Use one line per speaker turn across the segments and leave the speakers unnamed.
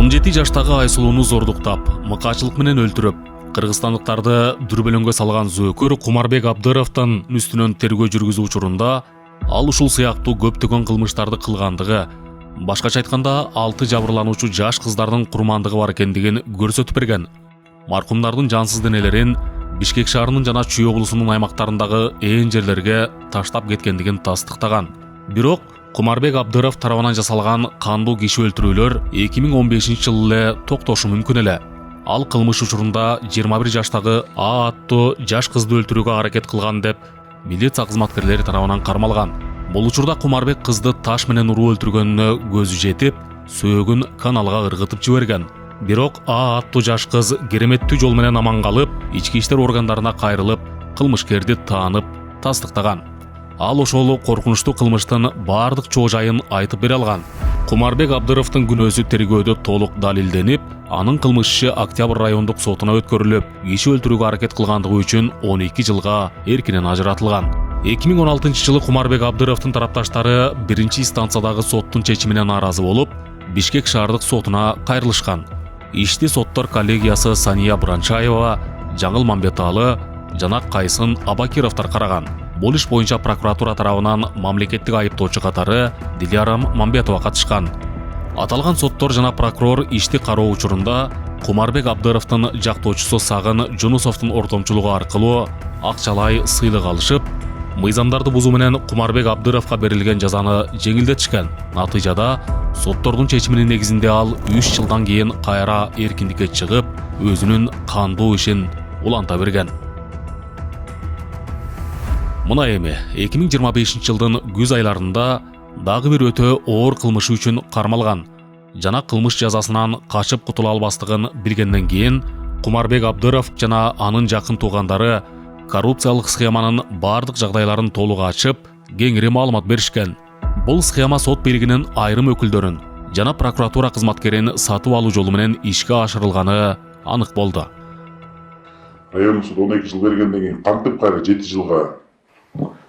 17 жаштагы Айсулууну зордуктап, мыкаачылык менен өлтүрүп, кыргызстандыктарды дүрбөлөңгө салган зөөкөр Кумарбек Абдыровдун үстүнөн тергөө жүргүзүү учурунда ал ушул сыяктуу көптөгөн кылмыштарды кылгандыгы, башкача айтканда 6 жабырлануучу жаш кыздардын курмандыгы бар экендигин көрсөтүп берген. Маркумдардын жансыз денелерин Бишкек шаарынын жана Чүй облусунун аймактарындагы ээн жерлерге таштап кеткендигин тастыктаган. Бирок Кумарбек Абдыров тарабынан жасалган кандуу киши өлтүрүүлөр 2015-жылы эле токтошу мүмкүн эле. Ал кылмыш учурунда 21 жаштагы А аттуу жаш кызды өлтүрүүгө аракет кылган деп милиция кызматкерлери тарабынан кармалган. Бул учурда Кумарбек кызды таш менен уруп өлтүргөнүнө көзү жетип, сөөгүн каналга ыргытып жиберген. Бирок А аттуу жаш кыз кереметтүү жол менен аман калып, ички иштер органдарына кайрылып, кылмышкерди таанып, тастыктаган. Ал ошол коркунучтуу кылмыштын бардык чоо жайын айтып бере алган. Кумарбек Абдыровдун күнөөсү тергөөдө толук далилденип, анын кылмыш иши Октябрь райондук сотуна өткөрүлүп, киши өлтүрүүгө аракет кылгандыгы үчүн 12 жылга эркинен ажыратылган. 2016-жылы Кумарбек Абдыровдун тарапташтары биринчи инстанциядагы соттун чечимине нааразы болуп, Бишкек шаардык сотуна кайрылышкан. Ишти соттор коллегиясы Сания Бранчаева, Жаңыл Мамбеталы жана Кайсын Абакировдор караган. Бул иш боюнча прокуратура тарабынан мамлекеттик айыптоочу катары Диляра Мамбетова катышкан. Аталган соттор жана прокурор ишти кароо учурунда Кумарбек Абдыровдун жактоочусу Сагын Жунусовдун ортомчулугу аркылуу акчалай сыйлык алышып, мыйзамдарды бузуу менен Кумарбек Абдыровго берилген жазаны жеңилдетишкен. Натыйжада соттордун чечиминин негизинде ал 3 жылдан кийин кайра эркиндикке чыгып, өзүнүн кандуу ишин уланта берген. Мына эми 2025-жылдын күз айларында дагы бир өтө оор кылмышы үчүн кармалган жана кылмыш жазасынан качып кутула албастыгын билгенден кийин Кумарбек Абдыров жана анын жакын туугандары коррупциялык схеманын бардык жагдайларын толук ачып, кеңири маалымат беришкен. Бул схема сот бийлигинин айрым өкүлдөрүн жана прокуратура кызматкерин сатып алуу жолу менен ишке ашырылганы анык болду.
Райондук суд 12 жыл бергенден кийин кантип кайра 7 жылга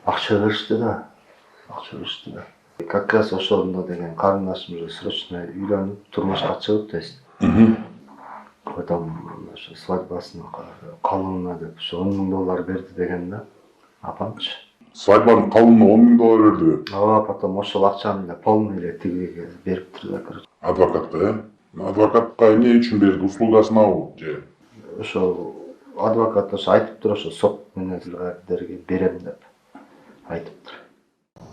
акча беришти да. Как раз ошондо деген карындашым срочно үйлөнүп, турмушка чыгып тест. Потом ошо свадьбасына калыбына деп ошо $10,000 берди деген да. Апамчы.
Свадьбанын калыбына $10,000 берди.
Ооба, потом ошол акчаны эле полный эле тигиге бериптир да, короче.
Адвокатка, адвокатка эмне үчүн берди? Услугасынабы же?
Ошо адвокат ошо айтыптыр, ошо сот менен силерге берем деп айтыптыр.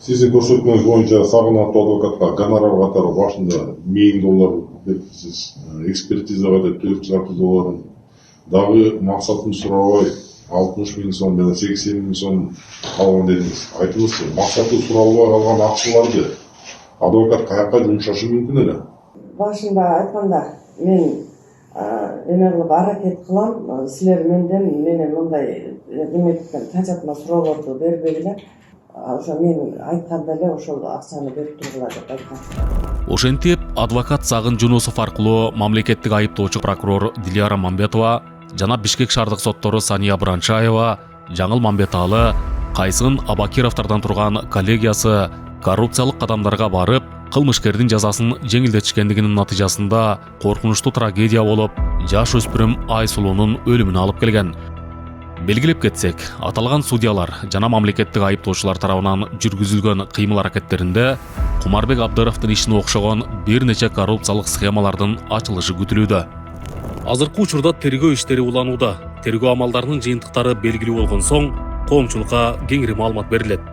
Сиздин көрсөтмөңүз боюнча Сагын аттуу адвокатка гонорар катары башында $1,000 берипсиз. Экспертизага деп $400,000. Дагы максатын сурабай 60,000 сом жана 80,000 сом алган дедиңиз. Айтыңызчы, максаты суралбай калган акчаларды адвокат каяка жумшашы мүмкүн эле?
Башында айтканда мен эме кылып аракет кылам, силер менен мындай эметтен кажатма суроолорду бербегиле. Ошо мен айтканда эле ошол акчаны берип тургула деп айткан.
Ошентип, адвокат Сагын Жунусов аркылуу мамлекеттик айыптоочу прокурор Диляра Мамбетова жана Бишкек шаардык соттору Сания Бранчаева, Жаңыл Мамбеталы, Кайсын Абакировдордон турган коллегиясы коррупциялык кадамдарга барып, кылмышкердин жазасын жеңилдетишкендигинин натыйжасында коркунучтуу трагедия болуп, жаш өспүрүм Айсулуунун өлүмүнө алып келген. Белгилеп кетсек, аталган судьялар жана мамлекеттик айыптоочулар тарабынан жүргүзүлгөн кыймыл-аракеттеринде Кумарбек Абдыровдун ишине окшогон бир нече коррупциялык схемалардын ачылышы күтүлүүдө. Азыркы учурда тергөө иштери уланууда. Тергөө амалдарынын жыйынтыктары белгилүү болгон соң, коомчулукка кеңири маалымат берилет.